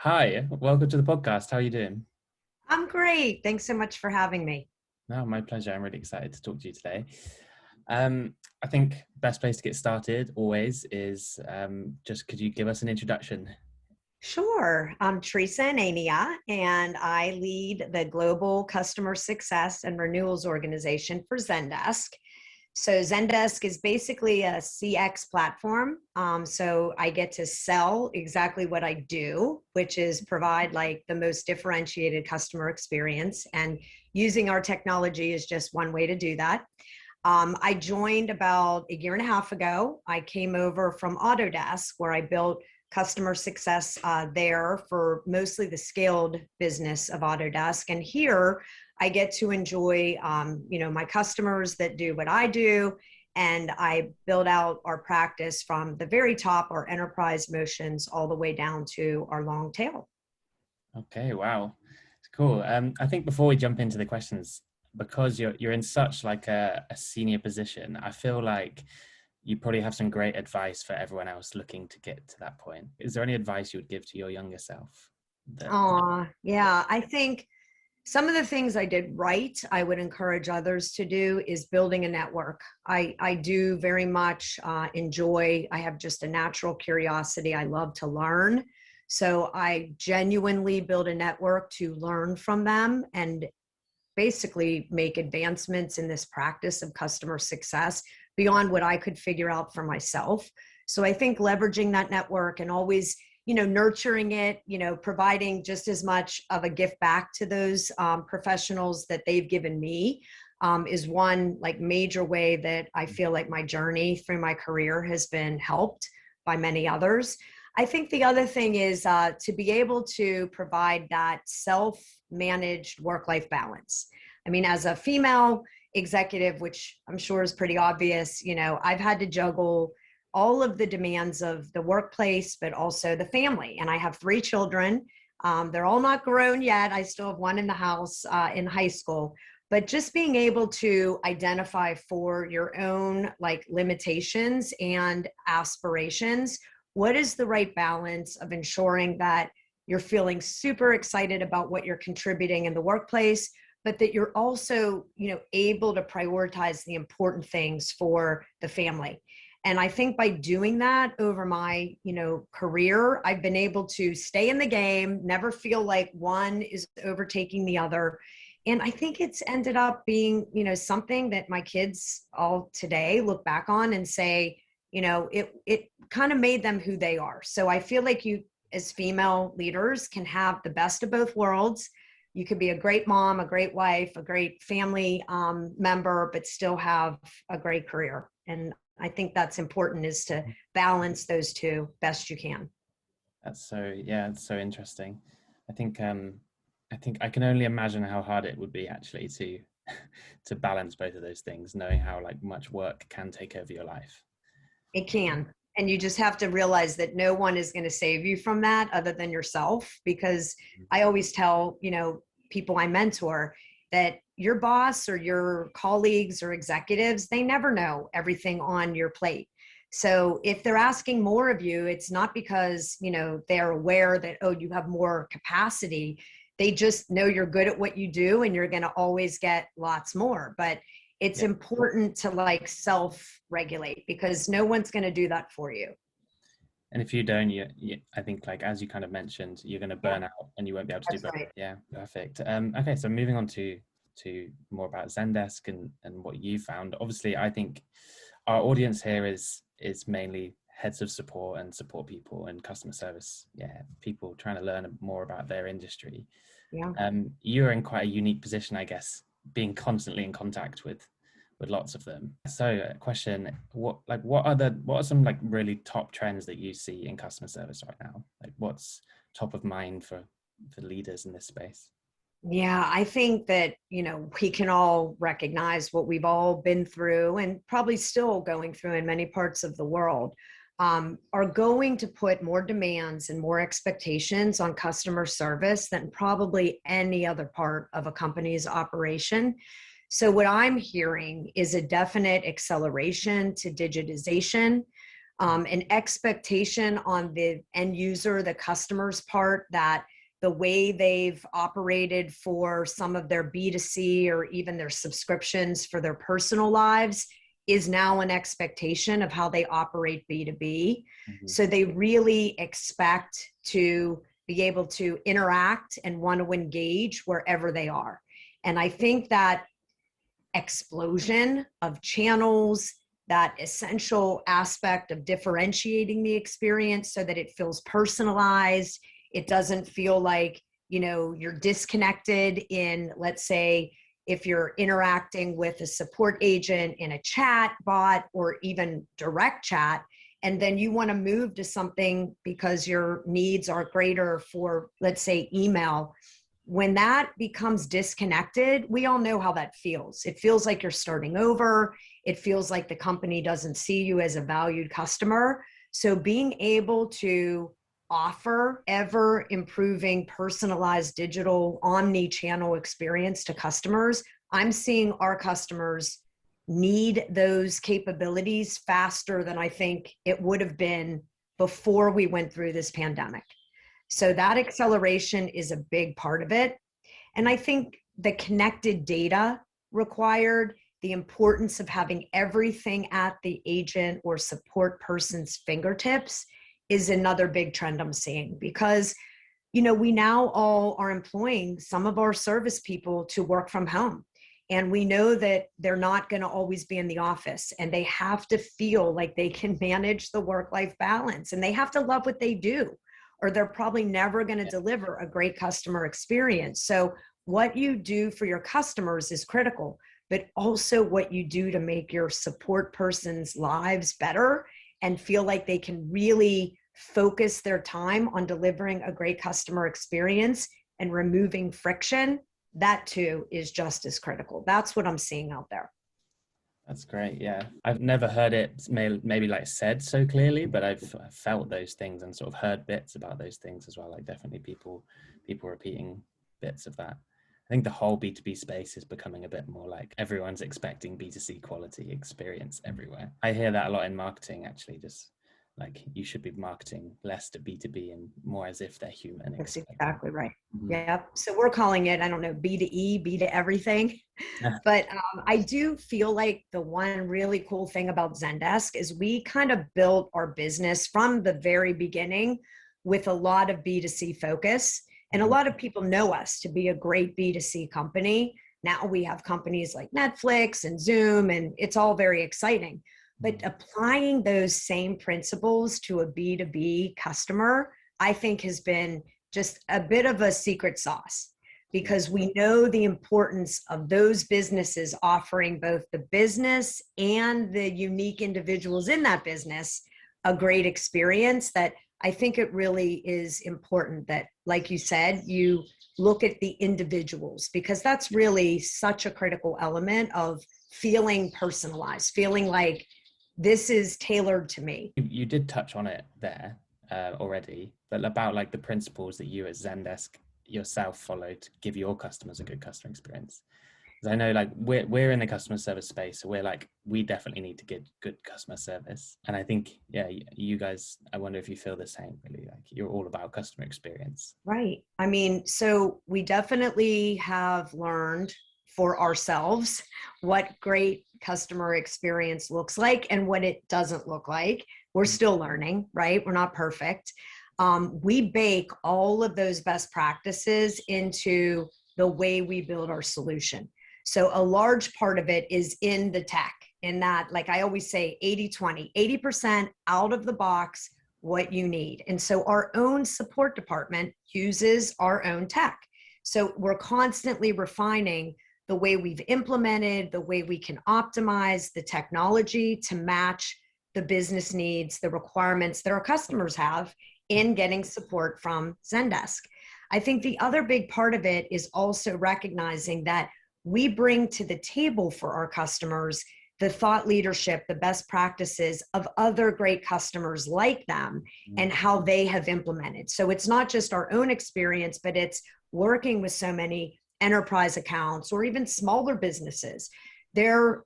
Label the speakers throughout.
Speaker 1: Hi, welcome to the podcast. How are you doing?
Speaker 2: I'm great. Thanks so much for having me.
Speaker 1: No, my pleasure. I'm really excited to talk to you today. I think best place to get started always is just could you give us an introduction?
Speaker 2: Sure. I'm Teresa Anania, and I lead the Global Customer Success and Renewals Organization for Zendesk. So Zendesk is basically a CX platform. So I get to sell exactly what I do, which is provide like the most differentiated customer experience. And using our technology is just one way to do that. I joined about a year and a half ago. I came over from Autodesk, where I built customer success there for mostly the scaled business of Autodesk. And here I get to enjoy, my customers that do what I do. And I build out our practice from the very top, our enterprise motions, all the way down to our long tail.
Speaker 1: Okay, wow, it's cool. I think before we jump into the questions, because you're in such like a senior position, I feel like you probably have some great advice for everyone else looking to get to that point. Is there any advice you would give to your younger self? That
Speaker 2: Yeah, I think some of the things I did right, I would encourage others to do is building a network. I do very much enjoy, I have just a natural curiosity. I love to learn. So I genuinely build a network to learn from them and basically make advancements in this practice of customer success beyond what I could figure out for myself. So I think leveraging that network and always, nurturing it, providing just as much of a gift back to those professionals that they've given me is one like major way that I feel like my journey through my career has been helped by many others. I think the other thing is to be able to provide that self-managed work-life balance. I mean, as a female executive, which I'm sure is pretty obvious, I've had to juggle all of the demands of the workplace, but also the family. And I have 3 children. They're all not grown yet. I still have one in the house in high school. But just being able to identify for your own like limitations and aspirations, what is the right balance of ensuring that you're feeling super excited about what you're contributing in the workplace, but that you're also, able to prioritize the important things for the family. And I think by doing that over my, career, I've been able to stay in the game, never feel like one is overtaking the other. And I think it's ended up being, something that my kids all today look back on and say, it kind of made them who they are. So I feel like you, as female leaders, can have the best of both worlds. You could be a great mom, a great wife, a great family member, but still have a great career. And I think that's important, is to balance those two best you can.
Speaker 1: it's so interesting. I think I think I can only imagine how hard it would be actually to to balance both of those things, knowing how like much work can take over your life.
Speaker 2: It can. And you just have to realize that no one is going to save you from that other than yourself. Because I always tell, people I mentor that your boss or your colleagues or executives, they never know everything on your plate. So if they're asking more of you, it's not because, they're aware that, oh, you have more capacity. They just know you're good at what you do and you're going to always get lots more. But it's
Speaker 1: Yeah.
Speaker 2: important to like self-regulate, because no one's going to do that for you.
Speaker 1: And if you don't, I think like as you kind of mentioned, you're going to
Speaker 2: Yeah,
Speaker 1: burn out and you won't be able to do
Speaker 2: that's
Speaker 1: both.
Speaker 2: right.
Speaker 1: Yeah, perfect. Okay, so moving on to more about Zendesk and what you found. Obviously, I think our audience here is mainly heads of support and support people and customer service. Yeah, people trying to learn more about their industry.
Speaker 2: Yeah.
Speaker 1: You're in quite a unique position, I guess, being constantly in contact with lots of them. So, question: what are some like really top trends that you see in customer service right now? Like, what's top of mind for leaders in this space?
Speaker 2: Yeah, I think that, we can all recognize what we've all been through and probably still going through in many parts of the world, are going to put more demands and more expectations on customer service than probably any other part of a company's operation. So what I'm hearing is a definite acceleration to digitization. an expectation on the end user, the customer's part, that the way they've operated for some of their B2C or even their subscriptions for their personal lives is now an expectation of how they operate B2B.
Speaker 1: Mm-hmm.
Speaker 2: So they really expect to be able to interact and want to engage wherever they are. And I think that explosion of channels, that essential aspect of differentiating the experience so that it feels personalized, it doesn't feel like, you're disconnected in, let's say, if you're interacting with a support agent in a chat bot or even direct chat, and then you want to move to something because your needs are greater for, let's say, email. When that becomes disconnected, we all know how that feels. It feels like you're starting over. It feels like the company doesn't see you as a valued customer. So being able to offer ever improving personalized digital omni-channel experience to customers, I'm seeing our customers need those capabilities faster than I think it would have been before we went through this pandemic. So that acceleration is a big part of it. And I think the connected data required, the importance of having everything at the agent or support person's fingertips is another big trend I'm seeing, because, we now all are employing some of our service people to work from home. And we know that they're not going to always be in the office, and they have to feel like they can manage the work-life balance, and they have to love what they do, or they're probably never going to deliver a great customer experience. So what you do for your customers is critical, but also what you do to make your support person's lives better and feel like they can really focus their time on delivering a great customer experience and removing friction, that too is just as critical. That's what I'm seeing out there.
Speaker 1: That's great. Yeah. I've never heard it maybe like said so clearly, but I've felt those things and sort of heard bits about those things as well. Like definitely people repeating bits of that. I think the whole B2B space is becoming a bit more like everyone's expecting B2C quality experience everywhere. I hear that a lot in marketing, actually, just like you should be marketing less to B2B and more as if they're human.
Speaker 2: That's exactly right.
Speaker 1: Mm-hmm.
Speaker 2: Yep. So we're calling it, I don't know, B to E, B to everything. But I do feel like the one really cool thing about Zendesk is we kind of built our business from the very beginning with a lot of B2C focus. And a lot of people know us to be a great B2C company. Now we have companies like Netflix and Zoom, and it's all very exciting. But applying those same principles to a B2B customer, I think has been just a bit of a secret sauce, because we know the importance of those businesses offering both the business and the unique individuals in that business a great experience. That I think it really is important that, like you said, you look at the individuals, because that's really such a critical element of feeling personalized, feeling like this is tailored to me.
Speaker 1: You did touch on it there already, but about like the principles that you at Zendesk yourself follow to give your customers a good customer experience. Because I know like we're in the customer service space, so we're like, we definitely need to get good customer service. And I think, yeah, you guys, I wonder if you feel the same, really, like you're all about customer experience.
Speaker 2: Right. I mean, so we definitely have learned for ourselves what great customer experience looks like and what it doesn't look like. We're still learning, right? We're not perfect. We bake all of those best practices into the way we build our solution. So a large part of it is in the tech, in that, like I always say, 80-20, 80% out of the box, what you need. And so our own support department uses our own tech. So we're constantly refining the way we've implemented, the way we can optimize the technology to match the business needs, the requirements that our customers have in getting support from Zendesk. I think the other big part of it is also recognizing that we bring to the table for our customers the thought leadership, the best practices of other great customers like them and how they have implemented. So it's not just our own experience, but it's working with so many enterprise accounts or even smaller businesses their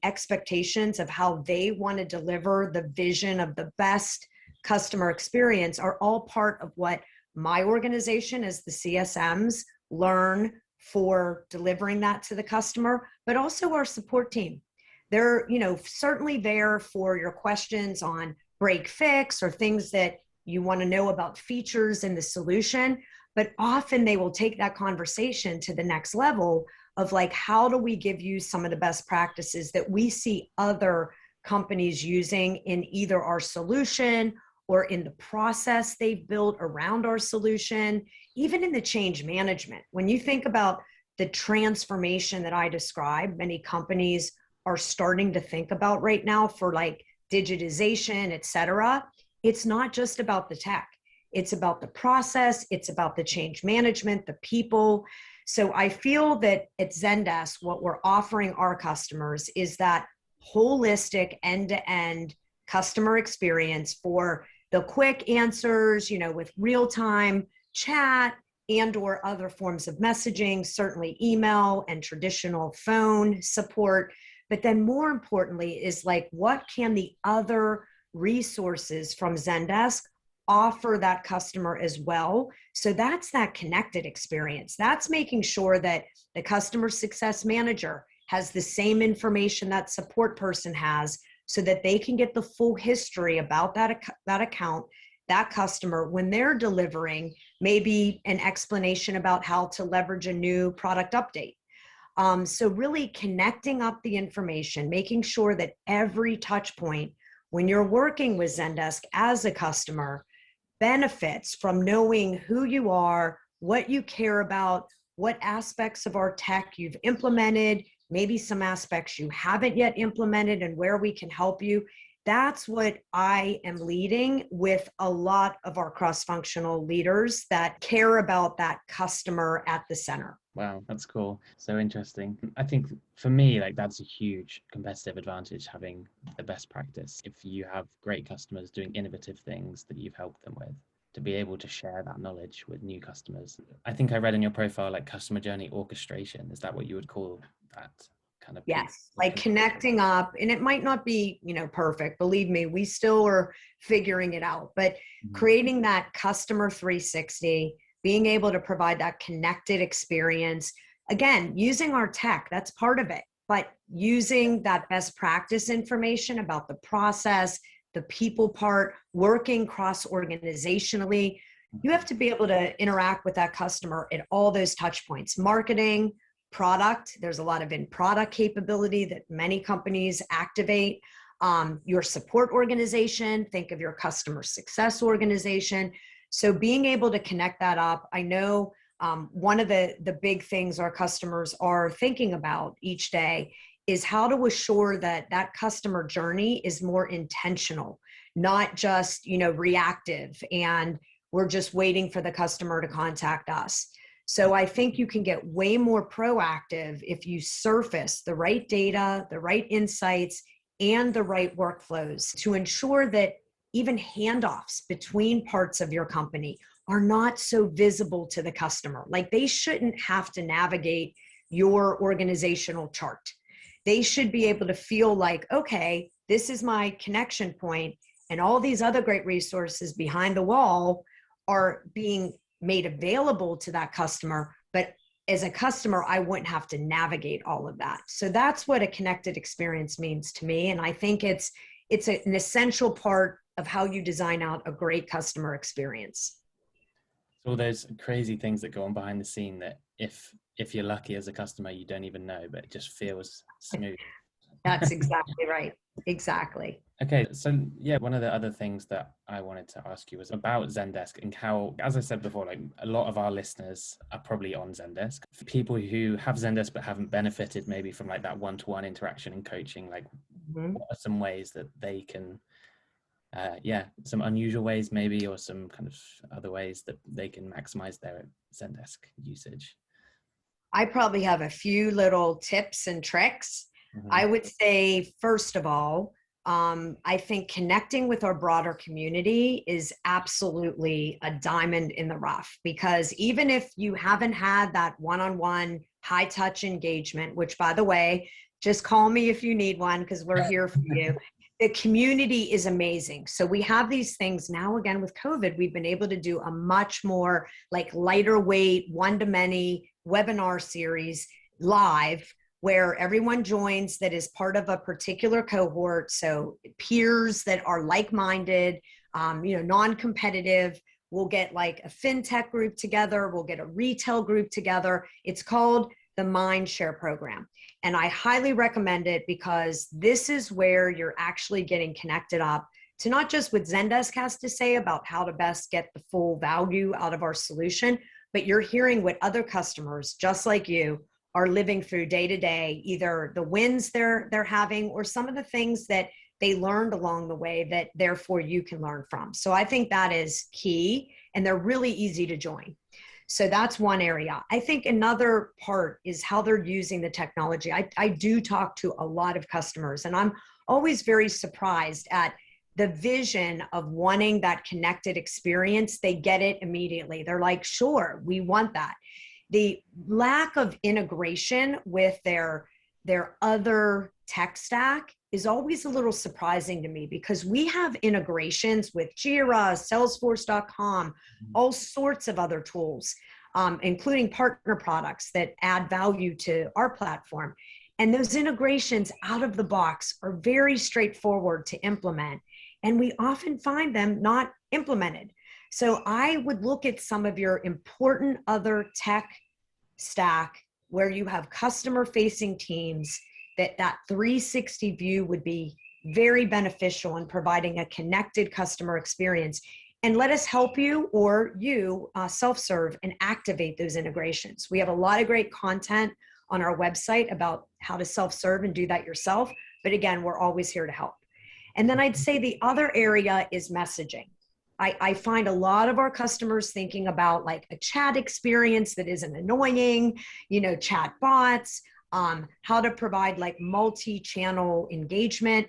Speaker 2: expectations of how they want to deliver the vision of the best customer experience are all part of what my organization as the CSMs learn for delivering that to the customer, but also our support team. They're, certainly there for your questions on break fix or things that you want to know about features in the solution, but often they will take that conversation to the next level of like, how do we give you some of the best practices that we see other companies using in either our solution or in the process they've built around our solution, even in the change management. When you think about the transformation that I described, many companies are starting to think about right now for like digitization, et cetera. It's not just about the tech. It's about the process. It's about the change management, the people. So I feel that at Zendesk, what we're offering our customers is that holistic end-to-end customer experience for the quick answers, with real-time chat and or other forms of messaging, certainly email and traditional phone support. But then more importantly is like, what can the other resources from Zendesk offer that customer as well? So that's that connected experience. That's making sure that the customer success manager has the same information that support person has so that they can get the full history about that account, that customer, when they're delivering maybe an explanation about how to leverage a new product update. So really connecting up the information, making sure that every touch point when you're working with Zendesk as a customer benefits from knowing who you are, what you care about, what aspects of our tech you've implemented, maybe some aspects you haven't yet implemented and where we can help you. That's what I am leading with a lot of our cross-functional leaders that care about that customer at the center.
Speaker 1: Wow, that's cool. So interesting. I think for me, like that's a huge competitive advantage, having the best practice. If you have great customers doing innovative things that you've helped them with, to be able to share that knowledge with new customers. I think I read in your profile, like customer journey orchestration. Is that what you would call that kind of piece?
Speaker 2: Yes, like connecting up, and it might not be, perfect. Believe me, we still are figuring it out, but creating that customer 360, being able to provide that connected experience, again, using our tech, that's part of it, but using that best practice information about the process, the people part, working cross-organizationally. You have to be able to interact with that customer at all those touch points. Marketing, product, there's a lot of in-product capability that many companies activate. Your support organization, think of your customer success organization. So being able to connect that up, I know one of the big things our customers are thinking about each day is how to assure that that customer journey is more intentional, not just, reactive, and we're just waiting for the customer to contact us. So I think you can get way more proactive if you surface the right data, the right insights, and the right workflows to ensure that even handoffs between parts of your company are not so visible to the customer. Like they shouldn't have to navigate your organizational chart. They should be able to feel like, okay, this is my connection point, and all these other great resources behind the wall are being made available to that customer. But as a customer, I wouldn't have to navigate all of that. So that's what a connected experience means to me. And I think it's an essential part of how you design out a great customer experience.
Speaker 1: All those crazy things that go on behind the scene that if you're lucky as a customer, you don't even know, but it just feels smooth.
Speaker 2: That's exactly right. Exactly.
Speaker 1: Okay, so yeah, one of the other things that I wanted to ask you was about Zendesk and how, as I said before, like a lot of our listeners are probably on Zendesk. For people who have Zendesk but haven't benefited maybe from like that one-to-one interaction and coaching, like what are some ways that they can, some unusual ways maybe, or some kind of other ways that they can maximize their Zendesk usage?
Speaker 2: I probably have a few little tips and tricks. I would say, first of all, I think connecting with our broader community is absolutely a diamond in the rough, because even if you haven't had that one-on-one high touch engagement, which by the way, just call me if you need one because we're here for you. The community is amazing. So we have these things now. Again, with COVID, we've been able to do a much more like lighter weight, one-to-many webinar series live, where everyone joins that is part of a particular cohort. So peers that are like-minded, non-competitive. We'll get like a fintech group together. We'll get a retail group together. It's called the Mindshare program. And I highly recommend it because this is where you're actually getting connected up to not just what Zendesk has to say about how to best get the full value out of our solution, but you're hearing what other customers just like you are living through day to day, either the wins they're having or some of the things that they learned along the way that therefore you can learn from. So I think that is key, and they're really easy to join. So that's one area. I think another part is how they're using the technology. I do talk to a lot of customers, and I'm always very surprised at the vision of wanting that connected experience. They get it immediately. They're like, sure, we want that. The lack of integration with their other tech stack is always a little surprising to me, because we have integrations with Jira, Salesforce.com, all sorts of other tools, including partner products that add value to our platform. And those integrations out of the box are very straightforward to implement. And we often find them not implemented. So I would look at some of your important other tech stack where you have customer facing teams, that 360 view would be very beneficial in providing a connected customer experience. And let us help you, or you self-serve and activate those integrations. We have a lot of great content on our website about how to self-serve and do that yourself. But again, we're always here to help. And then I'd say the other area is messaging. I find a lot of our customers thinking about like a chat experience that isn't annoying, chat bots, how to provide like multi-channel engagement.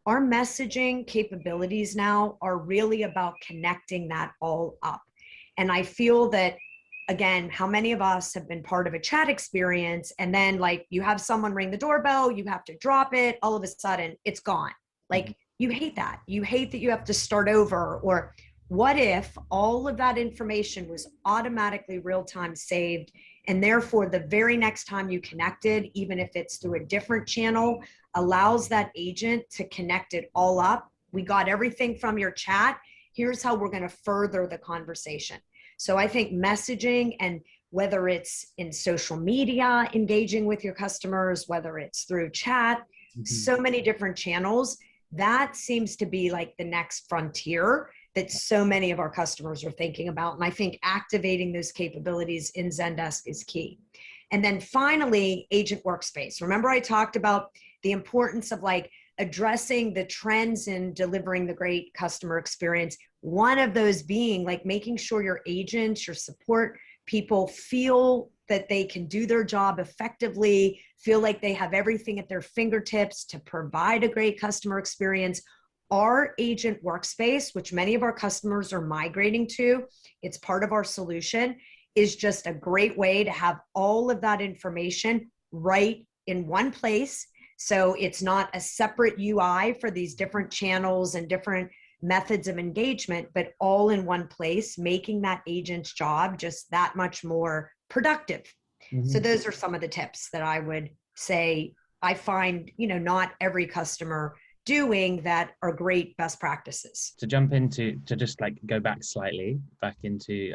Speaker 2: Our messaging capabilities now are really about connecting that all up. And I feel that, again, how many of us have been part of a chat experience, and then like you have someone ring the doorbell, you have to drop it, all of a sudden it's gone. Like you hate that. You hate that you have to start over. Or what if all of that information was automatically real-time saved, and therefore the very next time you connected, even if it's through a different channel, allows that agent to connect it all up. We got everything from your chat. Here's how we're going to further the conversation. So I think messaging, and whether it's in social media, engaging with your customers, whether it's through chat, so many different channels, that seems to be like the next frontier that so many of our customers are thinking about. And I think activating those capabilities in Zendesk is key. And then finally, Agent Workspace. Remember I talked about the importance of like addressing the trends in delivering the great customer experience. One of those being like making sure your agents, your support people feel that they can do their job effectively, feel like they have everything at their fingertips to provide a great customer experience. Our Agent Workspace, which many of our customers are migrating to, it's part of our solution, is just a great way to have all of that information right in one place. So it's not a separate UI for these different channels and different methods of engagement, but all in one place, making that agent's job just that much more productive. So those are some of the tips that I would say I find, not every customer doing that are great best practices.
Speaker 1: To jump into, to just like go back slightly, back into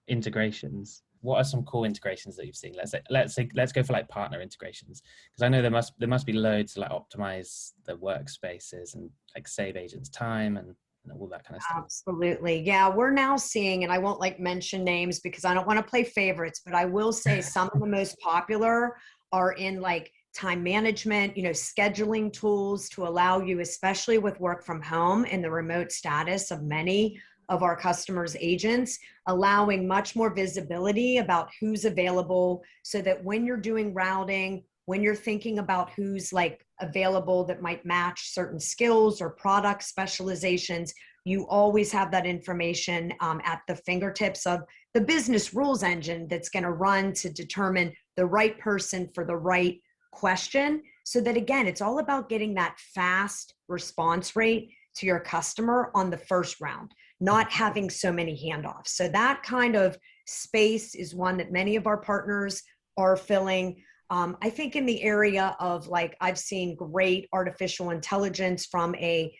Speaker 1: integrations. What are some cool integrations that you've seen? Let's go for like partner integrations, because I know there must be loads to like optimize the workspaces and like save agents time and all that kind of stuff.
Speaker 2: Absolutely. Yeah, we're now seeing, and I won't like mention names because I don't want to play favorites, but I will say some of the most popular are in like time management, scheduling tools to allow you, especially with work from home and the remote status of many of our customers' agents, allowing much more visibility about who's available, so that when you're doing routing, when you're thinking about who's like available that might match certain skills or product specializations, you always have that information at the fingertips of the business rules engine that's going to run to determine the right person for the right question. So that, again, it's all about getting that fast response rate to your customer on the first round, not having so many handoffs. So that kind of space is one that many of our partners are filling. I think in the area of, like, I've seen great artificial intelligence from a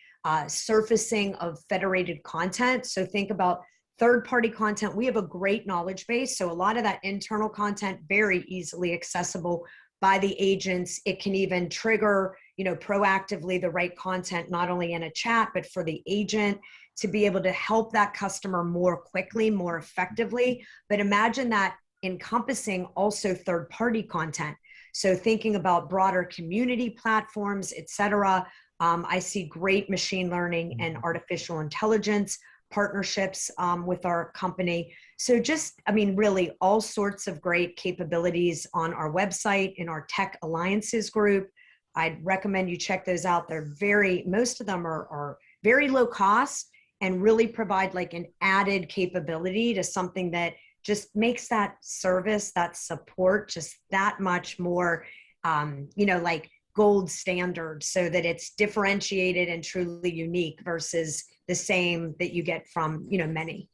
Speaker 2: surfacing of federated content. So think about third-party content. We have a great knowledge base. So a lot of that internal content, very easily accessible by the agents. It can even trigger, proactively the right content, not only in a chat, but for the agent to be able to help that customer more quickly, more effectively. But imagine that encompassing also third-party content. So thinking about broader community platforms, et cetera. I see great machine learning and artificial intelligence partnerships with our company. So just, really all sorts of great capabilities on our website, in our tech alliances group. I'd recommend you check those out. Most of them are very low cost and really provide like an added capability to something that just makes that service, that support, just that much more, like gold standard, so that it's differentiated and truly unique versus the same that you get from, many.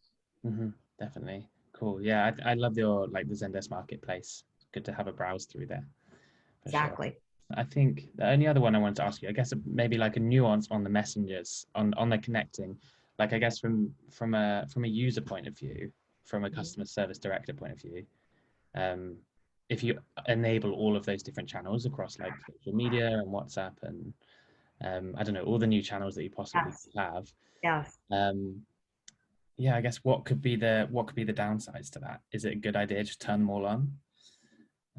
Speaker 1: Definitely. Cool. Yeah, I love your, like, the Zendesk marketplace. Good to have a browse through there, for sure.
Speaker 2: Exactly.
Speaker 1: I think the only other one I wanted to ask you, I guess maybe like a nuance on the messengers, on the connecting, like, I guess from a user point of view, from a customer service director point of view, if you enable all of those different channels across, like, social media and WhatsApp and I don't know, all the new channels that you possibly have.
Speaker 2: Yes.
Speaker 1: Yeah, I guess what could be the downsides to that? Is it a good idea to just turn them all on?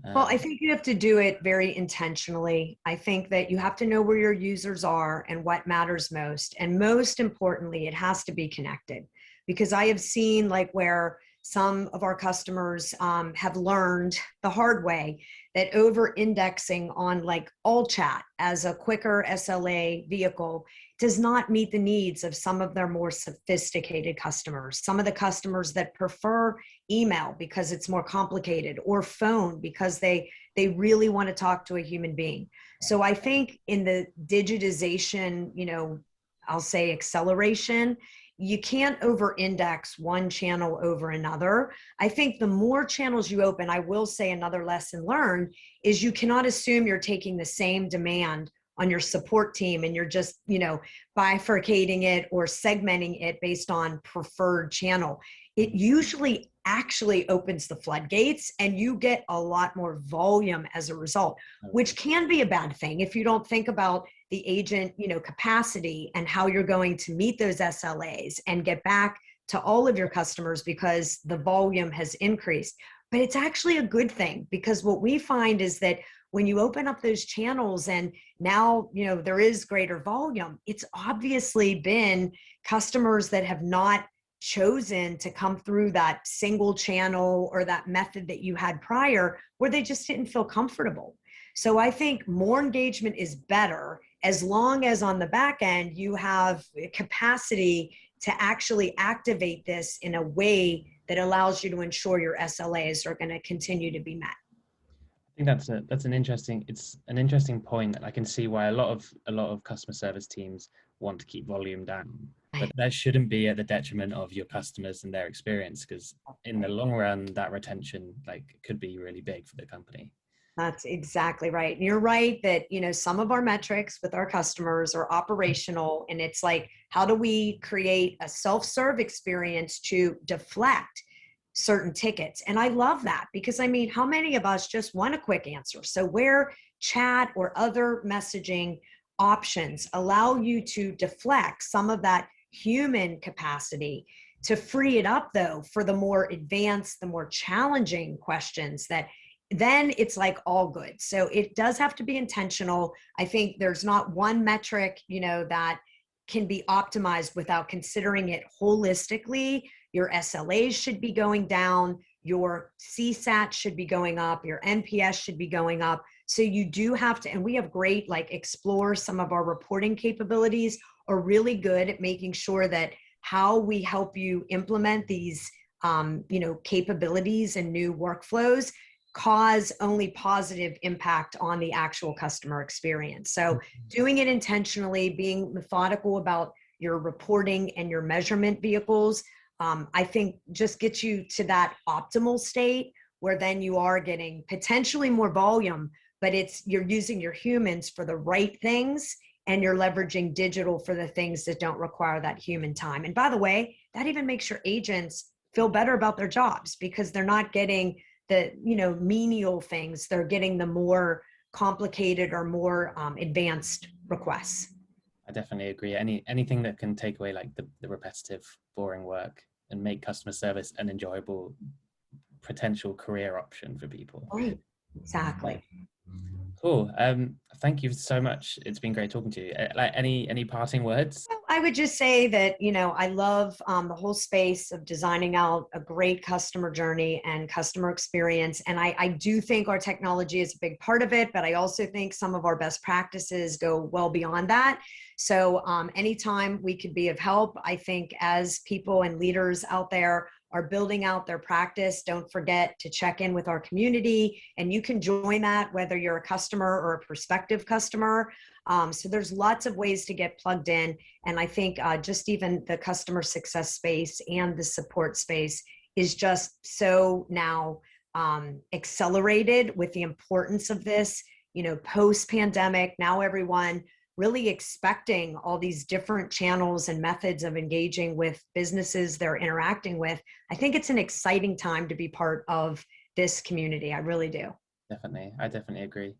Speaker 2: Well, I think you have to do it very intentionally. I think that you have to know where your users are and what matters most. And most importantly, it has to be connected, because I have seen, like, where some of our customers have learned the hard way that over indexing on, like, all chat as a quicker SLA vehicle does not meet the needs of some of their more sophisticated customers. Some of the customers that prefer email because it's more complicated, or phone because they really want to talk to a human being. So I think in the digitization, I'll say acceleration, you can't over index one channel over another. I think the more channels you open, I will say another lesson learned is you cannot assume you're taking the same demand on your support team and you're just, bifurcating it or segmenting it based on preferred channel. It usually actually opens the floodgates and you get a lot more volume as a result, which can be a bad thing if you don't think about the agent, capacity and how you're going to meet those SLAs and get back to all of your customers because the volume has increased. But it's actually a good thing, because what we find is that when you open up those channels and now, there is greater volume, it's obviously been customers that have not chosen to come through that single channel or that method that you had prior, where they just didn't feel comfortable. So I think more engagement is better, as long as on the back end you have capacity to actually activate this in a way that allows you to ensure your SLAs are going to continue to be met.
Speaker 1: I think that's an interesting point, that I can see why a lot of customer service teams want to keep volume down, but that shouldn't be at the detriment of your customers and their experience, because in the long run, that retention, like, could be really big for the company.
Speaker 2: That's exactly right. And you're right that, some of our metrics with our customers are operational, and it's like, how do we create a self-serve experience to deflect certain tickets? And I love that, because how many of us just want a quick answer? So where chat or other messaging options allow you to deflect some of that human capacity, to free it up though for the more advanced, the more challenging questions, that then it's like all good. So it does have to be intentional. I think there's not one metric, that can be optimized without considering it holistically. Your SLAs should be going down, your CSAT should be going up, your NPS should be going up. So you do have to, and we have great, like Explore, some of our reporting capabilities are really good at making sure that how we help you implement these capabilities and new workflows cause only positive impact on the actual customer experience. So doing it intentionally, being methodical about your reporting and your measurement vehicles, I think just gets you to that optimal state where then you are getting potentially more volume, but you're using your humans for the right things, and you're leveraging digital for the things that don't require that human time. And by the way, that even makes your agents feel better about their jobs, because they're not getting the menial things, they're getting the more complicated or more advanced requests.
Speaker 1: I definitely agree. Anything that can take away like the repetitive, boring work and make customer service an enjoyable potential career option for people.
Speaker 2: Right. Exactly.
Speaker 1: Cool. Thank you so much. It's been great talking to you. Like any parting words?
Speaker 2: I would just say that, I love the whole space of designing out a great customer journey and customer experience. And I do think our technology is a big part of it, but I also think some of our best practices go well beyond that. So anytime we could be of help, I think as people and leaders out there are building out their practice, don't forget to check in with our community, and you can join that whether you're a customer or a prospective customer. So there's lots of ways to get plugged in. And I think just even the customer success space and the support space is just so now accelerated with the importance of this, post-pandemic. Now everyone really expecting all these different channels and methods of engaging with businesses they're interacting with. I think it's an exciting time to be part of this community. I really do.
Speaker 1: Definitely. I definitely agree.